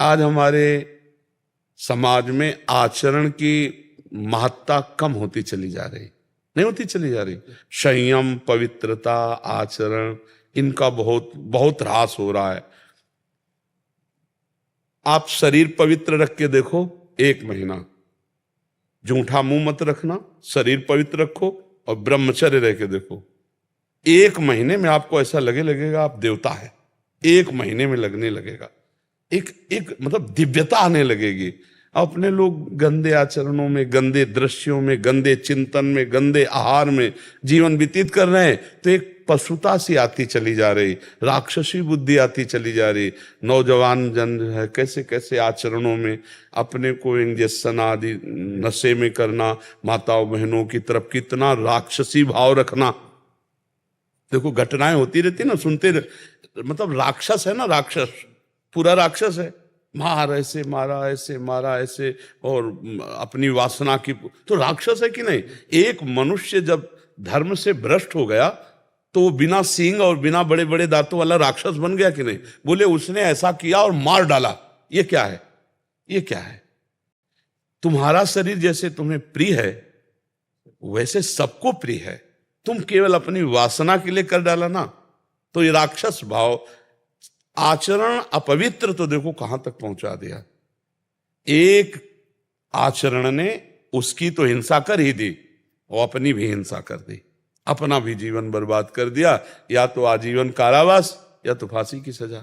आज हमारे समाज में आचरण की महत्ता कम होती चली जा रही, नहीं होती चली जा रही। संयम, पवित्रता, आचरण, इनका बहुत बहुत ह्रास हो रहा है। आप शरीर पवित्र रख के देखो, 1 महीना जूठा मुंह मत रखना, शरीर पवित्र रखो और ब्रह्मचर्य रह के देखो, 1 महीने में आपको ऐसा लगेगा आप देवता है। 1 महीने में लगने लगेगा, एक एक मतलब दिव्यता आने लगेगी। अपने लोग गंदे आचरणों में, गंदे दृश्यों में, गंदे चिंतन में, गंदे आहार में जीवन व्यतीत कर रहे हैं, तो एक पशुता सी आती चली जा रही, राक्षसी बुद्धि आती चली जा रही। नौजवान जन जो है कैसे कैसे आचरणों में अपने को इंजेक्शन आदि नशे में करना, माताओं बहनों की तरफ कितना राक्षसी भाव रखना। देखो घटनाएं होती रहती ना, सुनते मतलब राक्षस है ना, राक्षस पूरा राक्षस है। मार ऐसे मारा, ऐसे मारा, ऐसे, और अपनी वासना की, तो राक्षस है कि नहीं। एक मनुष्य जब धर्म से भ्रष्ट हो गया तो वो बिना सींग और बिना बड़े बड़े दांतों वाला राक्षस बन गया कि नहीं। बोले उसने ऐसा किया और मार डाला, ये क्या है, ये क्या है। तुम्हारा शरीर जैसे तुम्हें प्रिय है वैसे सबको प्रिय है, तुम केवल अपनी वासना के लिए कर डाला ना, तो ये राक्षस भाव। आचरण अपवित्र तो देखो कहां तक पहुंचा दिया। एक आचरण ने उसकी तो हिंसा कर ही दी और अपनी भी हिंसा कर दी, अपना भी जीवन बर्बाद कर दिया, या तो आजीवन कारावास या तो फांसी की सजा।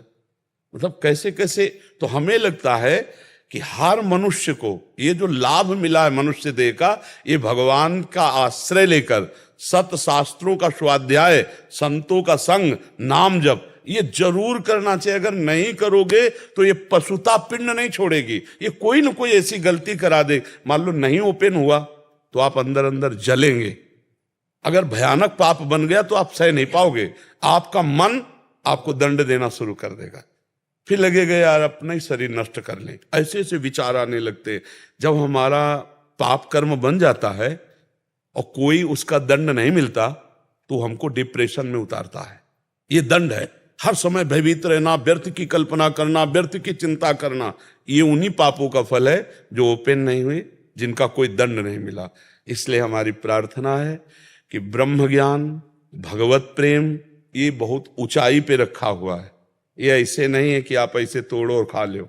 मतलब कैसे कैसे। तो हमें लगता है कि हर मनुष्य को ये जो लाभ मिला है मनुष्य देह का, ये भगवान का आश्रय लेकर सत शास्त्रों का स्वाध्याय, संतों का संग, नाम जप, ये जरूर करना चाहिए। अगर नहीं करोगे तो ये पशुता पिंड नहीं छोड़ेगी, ये कोई ना कोई ऐसी गलती करा दे। मान लो नहीं ओपन हुआ तो आप अंदर अंदर जलेंगे। अगर भयानक पाप बन गया तो आप सह नहीं पाओगे, आपका मन आपको दंड देना शुरू कर देगा, फिर लगेगा यार अपना ही शरीर नष्ट कर लें। ऐसे ऐसे विचार आने लगते। जब हमारा पाप कर्म बन जाता है और कोई उसका दंड नहीं मिलता तो हमको डिप्रेशन में उतारता है। ये दंड है, हर समय भयभीत रहना, व्यर्थ की कल्पना करना, व्यर्थ की चिंता करना, ये उन्हीं पापों का फल है जो ओपन नहीं हुए, जिनका कोई दंड नहीं मिला। इसलिए हमारी प्रार्थना है कि ब्रह्म ज्ञान, भगवत प्रेम, ये बहुत ऊंचाई पे रखा हुआ है। ये ऐसे नहीं है कि आप ऐसे तोड़ो और खा लो,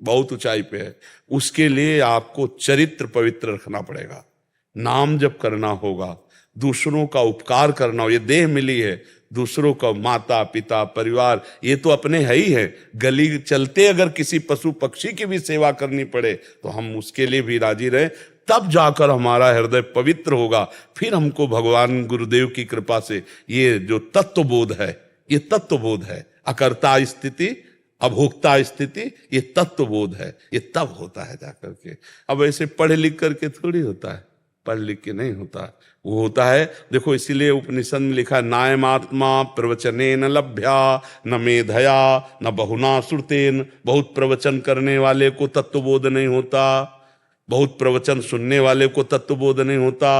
बहुत ऊंचाई पे है। उसके लिए आपको चरित्र पवित्र रखना पड़ेगा, नाम जप करना होगा, दूसरों का उपकार करना हो। ये देह मिली है, दूसरों का माता पिता परिवार ये तो अपने है ही है। गली चलते अगर किसी पशु पक्षी की भी सेवा करनी पड़े तो हम उसके लिए भी राजी रहे, तब जाकर हमारा हृदय पवित्र होगा। फिर हमको भगवान गुरुदेव की कृपा से ये जो तत्वबोध है, ये तत्वबोध है, अकर्ता स्थिति अभोक्ता स्थिति, ये तत्वबोध है, ये तब होता है जाकर के। अब ऐसे पढ़ लिख करके थोड़ी होता है, पढ़ लिख के नहीं होता, वो होता है। देखो इसीलिए उपनिषद में लिखा है, नायमात्मा प्रवचने न लभ्या न मेधया न बहुना श्रुतेन। बहुत प्रवचन करने वाले को तत्वबोध नहीं होता, बहुत प्रवचन सुनने वाले को तत्वबोध नहीं होता,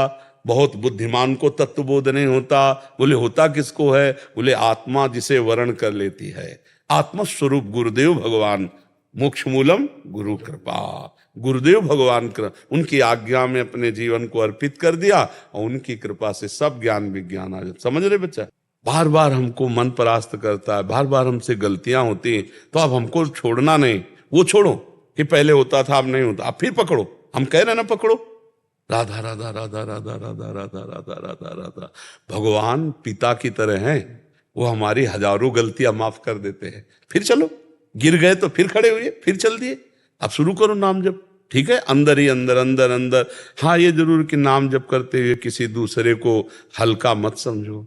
बहुत बुद्धिमान को तत्वबोध नहीं होता। बोले होता किसको है? बोले आत्मा जिसे वर्ण कर लेती है, आत्मस्वरूप गुरुदेव भगवान, मोक्ष मूलम गुरु कृपा। गुरुदेव भगवान उनकी आज्ञा में अपने जीवन को अर्पित कर दिया और उनकी कृपा से सब ज्ञान विज्ञान आ जाता। समझ रहे बच्चा? बार बार हमको मन परास्त करता है, बार बार हमसे गलतियां होती हैं, तो अब हमको छोड़ना नहीं। वो छोड़ो कि पहले होता था अब नहीं होता, अब फिर पकड़ो। हम कह रहे ना पकड़ो, राधा राधा राधा राधा राधा राधा राधा राधा राधा। भगवान पिता की तरह हैं, वो हमारी हजारों गलतियां माफ कर देते हैं। फिर चलो, गिर गए तो फिर खड़े हुए, फिर चल दिए, अब शुरू करो नाम जप। ठीक है, अंदर ही अंदर अंदर अंदर। हाँ ये जरूर कि नाम जप करते हुए किसी दूसरे को हल्का मत समझो,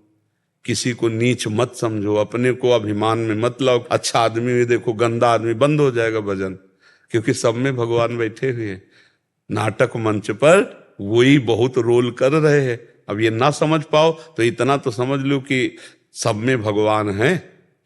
किसी को नीच मत समझो, अपने को अभिमान में मत लाओ। अच्छा आदमी हुए देखो गंदा आदमी, बंद हो जाएगा भजन, क्योंकि सब में भगवान बैठे हुए हैं। नाटक मंच पर वही बहुत रोल कर रहे हैं। अब ये ना समझ पाओ तो इतना तो समझ लो कि सब में भगवान है,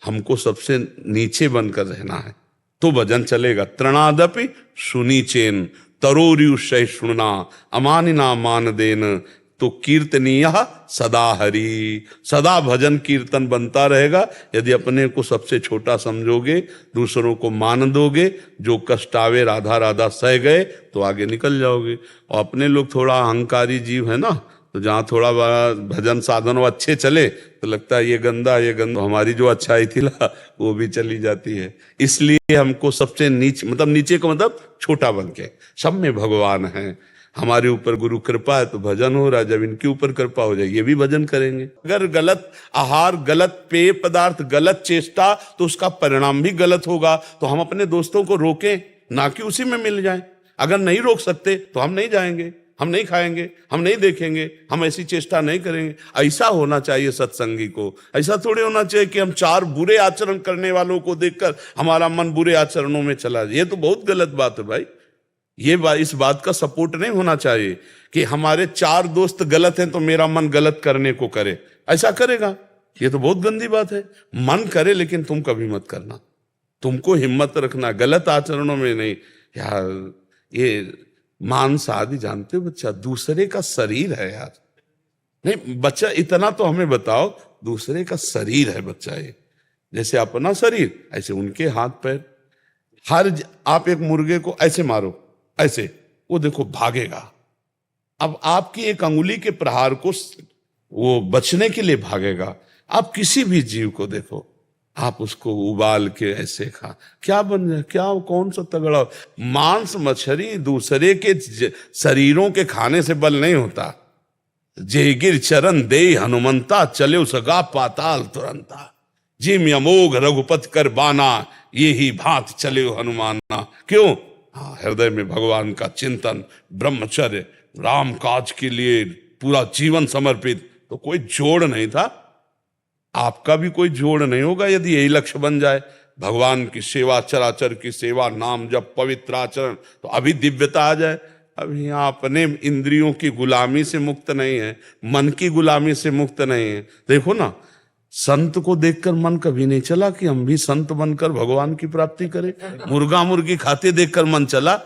हमको सबसे नीचे बनकर रहना है तो भजन चलेगा। तृणादपि सुनी चेन तरोरियु सहिष्णुना अमानिना मान देन तो कीर्तनीय सदा हरि, सदा भजन कीर्तन बनता रहेगा। यदि अपने को सबसे छोटा समझोगे, दूसरों को मान दोगे, जो कष्ट आवे राधा राधा सह गए तो आगे निकल जाओगे। और अपने लोग थोड़ा अहंकारी जीव है ना, तो जहाँ थोड़ा बड़ा भजन साधन अच्छे चले तो लगता है ये गंदा ये गंदा, हमारी जो अच्छाई थी ना वो भी चली जाती है। इसलिए हमको सबसे नीचे, मतलब नीचे का मतलब छोटा बन के, सब में भगवान है, हमारे ऊपर गुरु कृपा है तो भजन हो रहा है, जब इनके ऊपर कृपा हो जाए ये भी भजन करेंगे। अगर गलत आहार, गलत पेय पदार्थ, गलत चेष्टा, तो उसका परिणाम भी गलत होगा। तो हम अपने दोस्तों को रोकें, ना कि उसी में मिल जाएं। अगर नहीं रोक सकते तो हम नहीं जाएंगे, हम नहीं खाएंगे, हम नहीं देखेंगे, हम ऐसी चेष्टा नहीं करेंगे। ऐसा होना चाहिए सत्संगी को। ऐसा थोड़ी होना चाहिए कि हम चार बुरे आचरण करने वालों को देखकर हमारा मन बुरे आचरणों में चला जाए। ये तो बहुत गलत बात है भाई। इस बात का सपोर्ट नहीं होना चाहिए कि हमारे चार दोस्त गलत हैं तो मेरा मन गलत करने को करे। ऐसा करेगा, ये तो बहुत गंदी बात है। मन करे लेकिन तुम कभी मत करना। तुमको हिम्मत रखना, गलत आचरणों में नहीं। यार ये मांस आदि जानते हो बच्चा, दूसरे का शरीर है यार। नहीं बच्चा, इतना तो हमें बताओ, दूसरे का शरीर है बच्चा। ये जैसे अपना शरीर ऐसे उनके हाथ पैर। आप एक मुर्गे को ऐसे मारो, ऐसे, वो देखो भागेगा। अब आपकी एक अंगुली के प्रहार को वो बचने के लिए भागेगा। आप किसी भी जीव को देखो, आप उसको उबाल के ऐसे खा, क्या बन जाए, क्या कौन सा तगड़ा। मांस मछली दूसरे के शरीरों के खाने से बल नहीं होता। जेगिर चरण दे हनुमंता, चले उसगा पाताल तुरंता। जिम अमोघ रघुपति कर बाना, ये ही भांत चले हनुमाना। क्यों? हृदय में भगवान का चिंतन, ब्रह्मचर्य, राम काज के लिए पूरा जीवन समर्पित। तो कोई जोड़ नहीं था, आपका भी कोई जोड़ नहीं होगा यदि यही लक्ष्य बन जाए। भगवान की सेवा, चराचर की सेवा, नाम जब, पवित्र आचरण, तो अभी दिव्यता आ जाए। अभी यहाँ अपने इंद्रियों की गुलामी से मुक्त नहीं है, मन की गुलामी से मुक्त नहीं है। देखो ना, संत को देखकर मन कभी नहीं चला कि हम भी संत बनकर भगवान की प्राप्ति करें। मुर्गा मुर्गी खाते देखकर मन चला।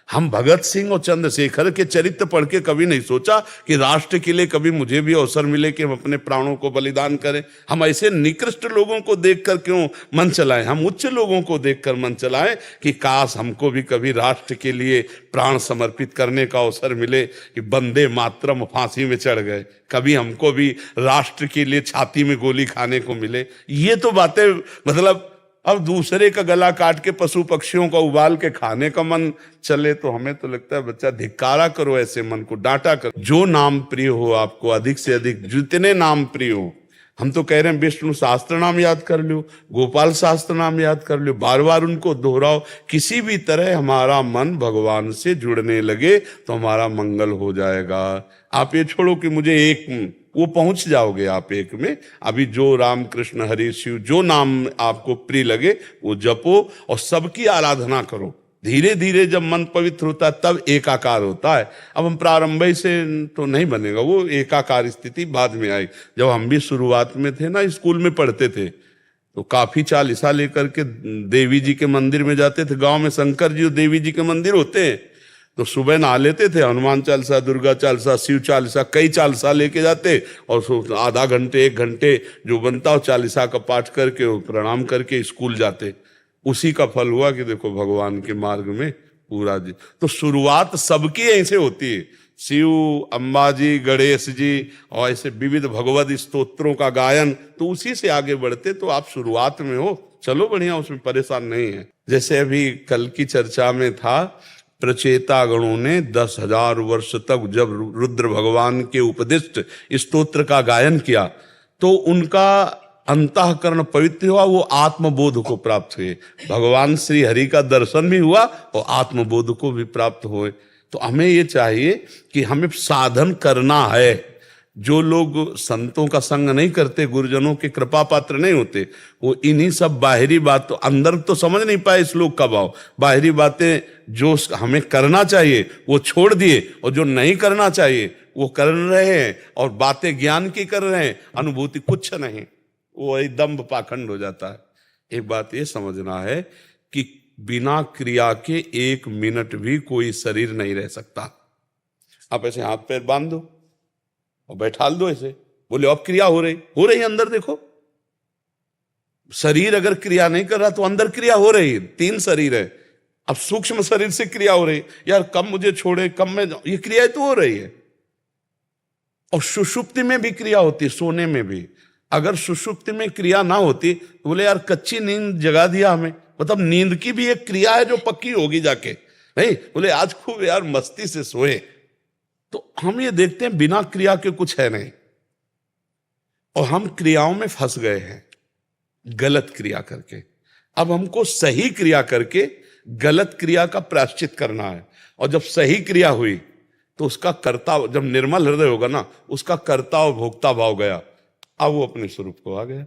हम भगत सिंह और चंद्रशेखर के चरित्र पढ़ के कभी नहीं सोचा कि राष्ट्र के लिए कभी मुझे भी अवसर मिले कि हम अपने प्राणों को बलिदान करें। हम ऐसे निकृष्ट लोगों को देखकर क्यों मन चलाएं? हम उच्च लोगों को देखकर मन चलाएं कि काश हमको भी कभी राष्ट्र के लिए प्राण समर्पित करने का अवसर मिले। कि वंदे मातरम फांसी में चढ़ गए, कभी हमको भी राष्ट्र के लिए छाती में गोली खाने को मिले। ये तो बातें, मतलब अब दूसरे का गला काट के पशु पक्षियों का उबाल के खाने का मन चले तो हमें तो लगता है बच्चा धिक्कारा करो, ऐसे मन को डांटा करो। जो नाम प्रिय हो आपको, अधिक से अधिक जितने नाम प्रिय हो। हम तो कह रहे हैं विष्णु सहस्त्र नाम याद कर लो, गोपाल सहस्त्र नाम याद कर लो, बार बार उनको दोहराओ। किसी भी तरह हमारा मन भगवान से जुड़ने लगे तो हमारा मंगल हो जाएगा। आप ये छोड़ो कि मुझे एक, वो पहुंच जाओगे आप एक में। अभी जो राम कृष्ण हरि शिव जो नाम आपको प्रिय लगे वो जपो और सबकी आराधना करो। धीरे धीरे जब मन पवित्र होता है तब एकाकार होता है। अब हम प्रारंभ से तो नहीं बनेगा, वो एकाकार स्थिति बाद में आई। जब हम भी शुरुआत में थे ना, स्कूल में पढ़ते थे, तो काफी चालीसा लेकर के देवी जी के मंदिर में जाते थे। गांव में शंकर जी और देवी जी के मंदिर होते हैं, तो सुबह नहा लेते थे, हनुमान चालीसा, दुर्गा चालीसा, शिव चालीसा, कई चालीसा लेके जाते और आधा घंटे एक घंटे जो बनता हो चालीसा का पाठ करके प्रणाम करके स्कूल जाते। उसी का फल हुआ कि देखो भगवान के मार्ग में पूरा जी। तो शुरुआत सबकी ऐसे होती है, शिव, अम्बा जी, गणेश जी और ऐसे विविध भगवत स्तोत्रों का गायन, तो उसी से आगे बढ़ते। तो आप शुरुआत में हो, चलो बढ़िया, उसमें परेशान नहीं है। जैसे अभी कल की चर्चा में था, प्रचेता गणों ने 10,000 वर्ष तक जब रुद्र भगवान के उपदिष्ट स्तोत्र का गायन किया तो उनका अंतःकरण पवित्र हुआ, वो आत्मबोध को प्राप्त हुए। भगवान श्री हरि का दर्शन भी हुआ और आत्मबोध को भी प्राप्त हुए। तो हमें ये चाहिए कि हमें साधन करना है। जो लोग संतों का संग नहीं करते, गुरुजनों के कृपा पात्र नहीं होते, वो इन्हीं सब बाहरी बात, तो अंदर तो समझ नहीं पाए श्लोक का भाव। बाहरी बातें जो हमें करना चाहिए वो छोड़ दिए, और जो नहीं करना चाहिए वो कर रहे हैं, और बातें ज्ञान की कर रहे हैं, अनुभूति कुछ नहीं, वो दंभ पाखंड हो जाता है। एक बात ये समझना है कि बिना क्रिया के 1 मिनट भी कोई शरीर नहीं रह सकता। आप ऐसे हाथ पैर बांध दो, और बैठाल दो ऐसे। बोले अब क्रिया हो रही अंदर देखो। शरीर अगर क्रिया नहीं कर रहा तो अंदर क्रिया हो रही है। 3 शरीर है, अब सूक्ष्म शरीर से क्रिया हो रही, यार कब मुझे छोड़े, कब मैं जाऊं, ये क्रिया तो हो रही है। और सुषुप्ति में भी क्रिया होती, सोने में भी। अगर सुषुप्ति में क्रिया ना होती तो बोले यार कच्ची नींद जगा दिया हमें, मतलब नींद की भी एक क्रिया है जो पक्की होगी जाके। नहीं बोले आज खूब यार मस्ती से सोए, तो हम ये देखते हैं बिना क्रिया के कुछ है नहीं, और हम क्रियाओं में फंस गए हैं गलत क्रिया करके। अब हमको सही क्रिया करके गलत क्रिया का प्रायश्चित करना है। और जब सही क्रिया हुई तो उसका कर्ता, जब निर्मल हृदय होगा ना, उसका कर्ता और भोक्ता भाव गया, अब वो अपने स्वरूप को आ गया।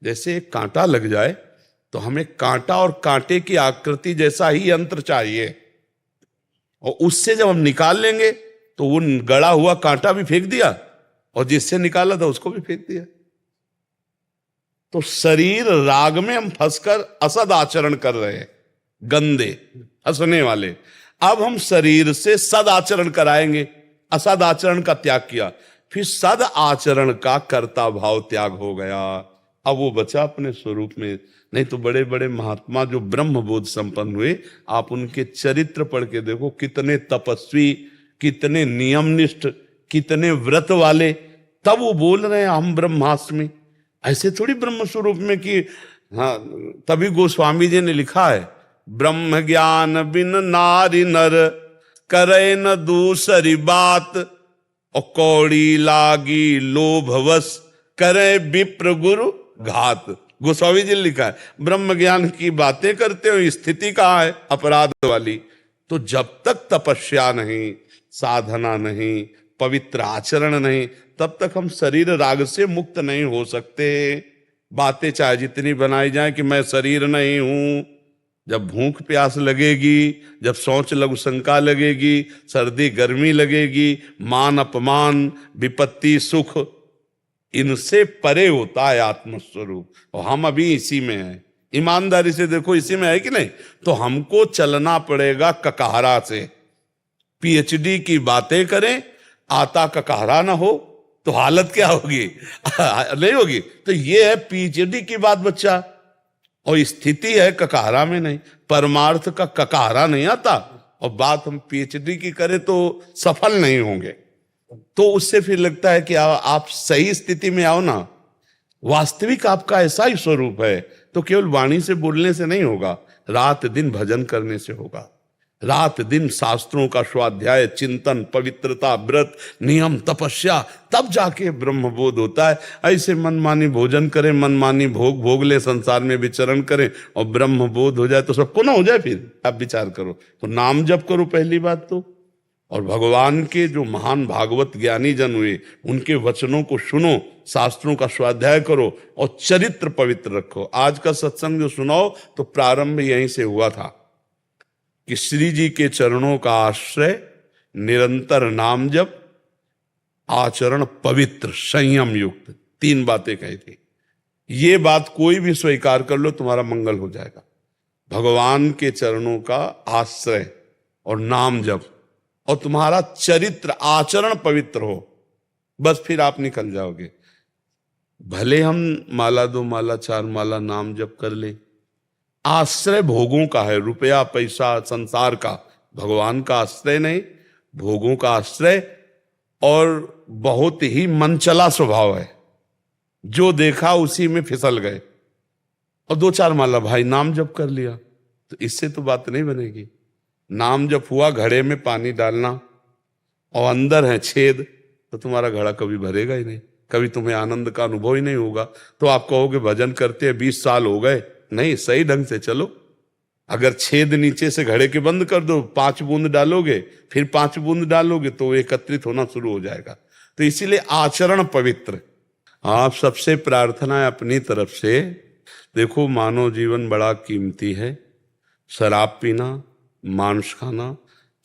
जैसे एक कांटा लग जाए तो हमें कांटा और कांटे की आकृति जैसा ही यंत्र चाहिए, और उससे जब हम निकाल लेंगे तो वो गड़ा हुआ कांटा भी फेंक दिया और जिससे निकाला था उसको भी फेंक दिया। तो शरीर राग में हम फंसकर असद आचरण कर रहे हैं, गंदे हंसने वाले। अब हम शरीर से सद आचरण कराएंगे, असद आचरण का त्याग किया, फिर सद आचरण का कर्ता भाव त्याग हो गया, अब वो बचा अपने स्वरूप में। नहीं तो बड़े बड़े महात्मा जो ब्रह्म बोध संपन्न हुए, आप उनके चरित्र पढ़ के देखो, कितने तपस्वी, कितने नियमनिष्ठ, कितने व्रत वाले, तब वो बोल रहे हैं हम ब्रह्मास्मि। ऐसे थोड़ी ब्रह्म स्वरूप में कि हाँ, तभी गोस्वामी जी ने लिखा है, ब्रह्म ज्ञान बिन नारी नर करे न दूसरी बात, और कौड़ी लागी लोभवश करे विप्र गुरु घात। गोस्वामी जी ने लिखा है ब्रह्म ज्ञान की बातें करते हो, स्थिति कहाँ है अपराध वाली। तो जब तक तपस्या नहीं, साधना नहीं, पवित्र आचरण नहीं, तब तक हम शरीर राग से मुक्त नहीं हो सकते। बातें चाहे जितनी बनाई जाए कि मैं शरीर नहीं हूं, जब भूख प्यास लगेगी, जब सोच लघु शंका लगेगी, सर्दी गर्मी लगेगी, मान अपमान, विपत्ति सुख, इनसे परे होता है आत्मस्वरूप। और हम अभी इसी में हैं, ईमानदारी से देखो इसी में है कि नहीं। तो हमको चलना पड़ेगा ककहरा से। पीएचडी की बातें करें, आता ककहरा ना हो तो हालत क्या होगी नहीं होगी। तो ये है पीएचडी की बात बच्चा, और स्थिति है ककहरा में नहीं, परमार्थ का ककहरा नहीं आता, और बात हम पीएचडी की करें तो सफल नहीं होंगे। तो उससे फिर लगता है कि आप सही स्थिति में आओ ना, वास्तविक आपका ऐसा ही स्वरूप है। तो केवल वाणी से बोलने से नहीं होगा, रात दिन भजन करने से होगा, रात दिन शास्त्रों का स्वाध्याय, चिंतन, पवित्रता, व्रत, नियम, तपस्या, तब जाके ब्रह्मबोध होता है। ऐसे मनमानी भोजन करें, मनमानी भोग भोग ले, संसार में विचरण करें, और ब्रह्मबोध हो जाए तो सबको ना हो जाए। फिर आप विचार करो, तो नाम जप करो पहली बात तो, और भगवान के जो महान भागवत ज्ञानी जन हुए उनके वचनों को सुनो, शास्त्रों का स्वाध्याय करो, और चरित्र पवित्र रखो। आज का सत्संग जो सुनाओ तो प्रारंभ यहीं से हुआ था कि श्री जी के चरणों का आश्रय, निरंतर नाम जप, आचरण पवित्र, संयम युक्त, 3 बातें कही थी। ये बात कोई भी स्वीकार कर लो, तुम्हारा मंगल हो जाएगा। भगवान के चरणों का आश्रय और नाम जप, और तुम्हारा चरित्र आचरण पवित्र हो, बस फिर आप निकल जाओगे। भले हम माला 2 माला 4 माला नाम जप कर ले, आश्रय भोगों का है, रुपया पैसा संसार का, भगवान का आश्रय नहीं, भोगों का आश्रय, और बहुत ही मनचला स्वभाव है, जो देखा उसी में फिसल गए। और 2-4 माला भाई नाम जप कर लिया, तो इससे तो बात नहीं बनेगी। नाम जप हुआ घड़े में पानी डालना, और अंदर है छेद, तो तुम्हारा घड़ा कभी भरेगा ही नहीं, कभी तुम्हें आनंद का अनुभव ही नहीं होगा। तो आप कहोगे भजन करते हैं 20 साल हो गए, नहीं, सही ढंग से चलो। अगर छेद नीचे से घड़े के बंद कर दो, 5 बूंद डालोगे, फिर 5 बूंद डालोगे तो एकत्रित होना शुरू हो जाएगा। तो इसीलिए आचरण पवित्र। आप सबसे प्रार्थना है अपनी तरफ से, देखो मानव जीवन बड़ा कीमती है। शराब पीना, मांस खाना,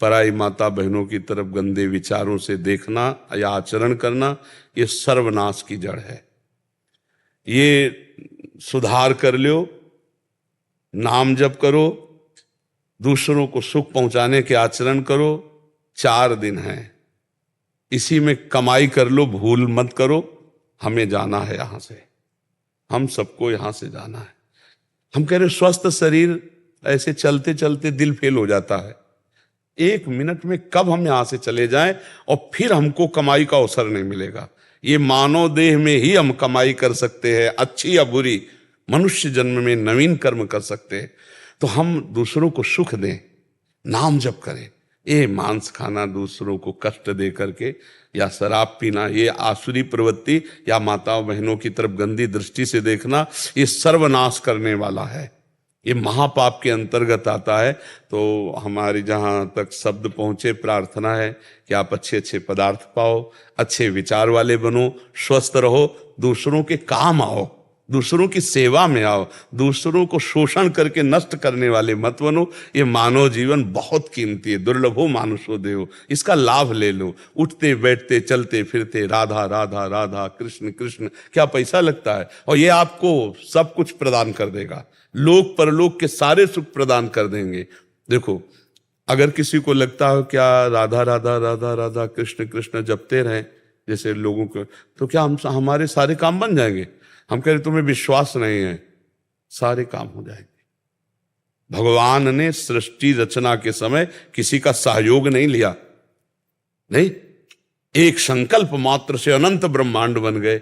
पराई माता बहनों की तरफ गंदे विचारों से देखना या आचरण करना, ये सर्वनाश की जड़ है। ये सुधार कर लो, नाम जप करो, दूसरों को सुख पहुंचाने के आचरण करो। 4 दिन हैं, इसी में कमाई कर लो, भूल मत करो। हमें जाना है यहां से, हम सबको यहां से जाना है। हम कह रहे स्वस्थ शरीर, ऐसे चलते चलते दिल फेल हो जाता है। 1 मिनट में कब हम यहां से चले जाएं और फिर हमको कमाई का अवसर नहीं मिलेगा। ये मानव देह में ही हम कमाई कर सकते हैं, अच्छी या बुरी। मनुष्य जन्म में नवीन कर्म कर सकते हैं। तो हम दूसरों को सुख दें, नाम जप करें। ये मांस खाना, दूसरों को कष्ट दे करके, या शराब पीना, ये आसुरी प्रवृत्ति, या माताओं बहनों की तरफ गंदी दृष्टि से देखना, ये सर्वनाश करने वाला है। ये महापाप के अंतर्गत आता है। तो हमारी जहाँ तक शब्द पहुँचे, प्रार्थना है कि आप अच्छे अच्छे पदार्थ पाओ, अच्छे विचार वाले बनो, स्वस्थ रहो, दूसरों के काम आओ, दूसरों की सेवा में आओ, दूसरों को शोषण करके नष्ट करने वाले मत बनो। ये मानव जीवन बहुत कीमती है, दुर्लभो मानुषो देहो, इसका लाभ ले लो। उठते बैठते चलते फिरते राधा राधा राधा, कृष्ण कृष्ण, क्या पैसा लगता है? और ये आपको सब कुछ प्रदान कर देगा, लोक परलोक के सारे सुख प्रदान कर देंगे। देखो, अगर किसी को लगता हो क्या राधा राधा राधा राधा कृष्ण कृष्ण जपते रहें जैसे लोगों को, तो क्या हमारे सारे काम बन जाएंगे? हम कह रहे तुम्हें विश्वास नहीं है, सारे काम हो जाएंगे। भगवान ने सृष्टि रचना के समय किसी का सहयोग नहीं लिया, नहीं, एक संकल्प मात्र से अनंत ब्रह्मांड बन गए।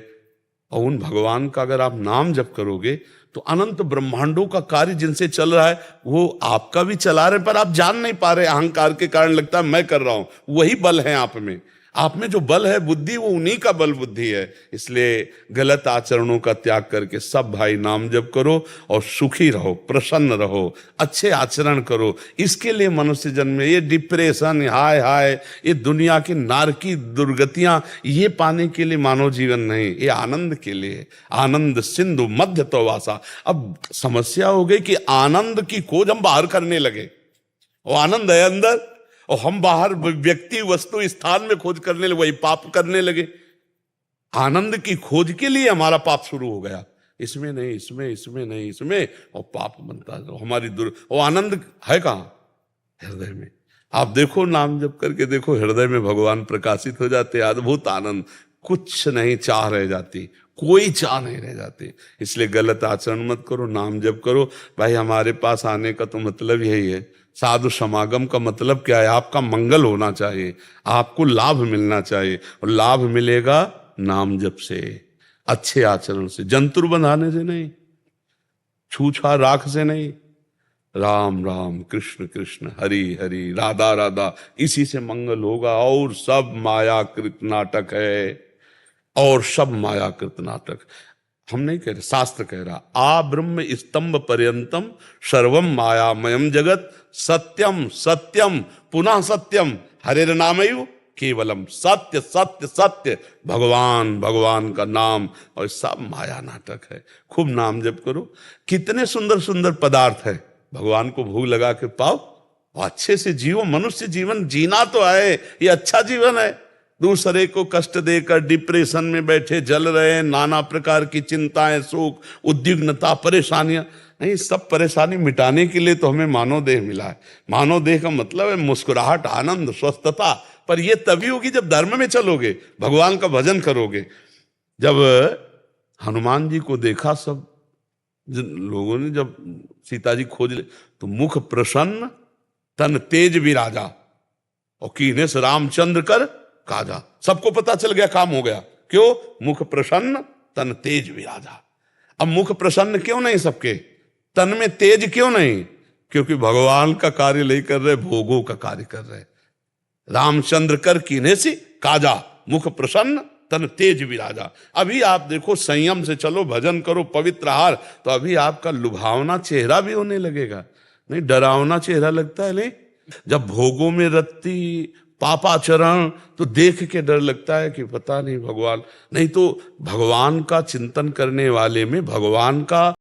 और उन भगवान का अगर आप नाम जप करोगे तो अनंत ब्रह्मांडों का कार्य जिनसे चल रहा है वो आपका भी चला रहे, पर आप जान नहीं पा रहे। अहंकार के कारण लगता है मैं कर रहा हूं, वही बल है आप में जो बल है बुद्धि, वो उन्हीं का बल बुद्धि है। इसलिए गलत आचरणों का त्याग करके सब भाई नाम जप करो और सुखी रहो, प्रसन्न रहो, अच्छे आचरण करो। इसके लिए मनुष्य जन्म में ये डिप्रेशन, हाय हाय, ये दुनिया की नारकी दुर्गतियां, ये पाने के लिए मानव जीवन नहीं, ये आनंद के लिए। आनंद सिंधु मध्य तो वासा। अब समस्या हो गई कि आनंद की खोज हम बाहर करने लगे। वो आनंद है अंदर, और हम बाहर व्यक्ति वस्तु स्थान में खोज करने लगे, वही पाप करने लगे। आनंद की खोज के लिए हमारा पाप शुरू हो गया, इसमें नहीं, इसमें, इसमें नहीं, इसमें, और पाप बनता है हमारी वो आनंद है कहां? हृदय में। आप देखो, नाम जप करके देखो, हृदय में भगवान प्रकाशित हो जाते, अद्भुत आनंद, कुछ नहीं चाह रह जाती, कोई चाह नहीं रह जाती। इसलिए गलत आचरण मत करो, नाम जप करो। भाई हमारे पास आने का तो मतलब यही है, साधु समागम का मतलब क्या है? आपका मंगल होना चाहिए, आपको लाभ मिलना चाहिए, और लाभ मिलेगा नाम जप से, अच्छे आचरण से, जंतुर बंधाने से नहीं, छूछा राख से नहीं। राम राम कृष्ण कृष्ण हरि हरि राधा राधा, इसी से मंगल होगा। और सब मायाकृत नाटक है, और सब मायाकृत नाटक। हम नहीं कह रहे, शास्त्र कह रहा, आ ब्रह्म स्तंभ पर्यंतम सर्वम मायामयम जगत सत्यम सत्यम पुनः सत्यम हरेर नामयु केवलम। सत्य सत्य सत्य, भगवान भगवान का नाम, और सब माया नाटक है। खूब नाम जप करो। कितने सुंदर सुंदर पदार्थ है, भगवान को भोग लगा के पाओ और अच्छे से जियो। मनुष्य जीवन जीना तो है, ये अच्छा जीवन है। दूसरे को कष्ट देकर डिप्रेशन में बैठे जल रहे हैं, नाना प्रकार की चिंताएं, सुख, उद्विग्नता, परेशानियां, नहीं, सब परेशानी मिटाने के लिए तो हमें मानव देह मिला है। मानव देह का मतलब है मुस्कुराहट, आनंद, स्वस्थता। पर यह तभी होगी जब धर्म में चलोगे, भगवान का भजन करोगे। जब हनुमान जी को देखा सब लोगों ने, जब सीता जी खोज ले, तो मुख प्रसन्न तन तेज विराजा, और कीने से रामचंद्र कर काजा। सबको पता चल गया, काम हो गया। क्यों? मुख प्रसन्न तन तेज विराजा। अब मुख प्रसन्न क्यों नहीं सबके, तन में तेज क्यों नहीं? क्योंकि भगवान का कार्य नहीं कर रहे, भोगों का कार्य कर रहे। रामचंद्र कर कीने से काजा, मुख प्रसन्न तन तेज विराजा। अभी आप देखो, संयम से चलो, भजन करो, पवित्र आहार, तो अभी आपका लुभावना चेहरा भी होने लगेगा। नहीं, डरावना चेहरा लगता है नहीं। जब भोगों में रत्ती, पापाचरण, तो देख के डर लगता है कि पता नहीं भगवान। नहीं तो भगवान का चिंतन करने वाले में भगवान का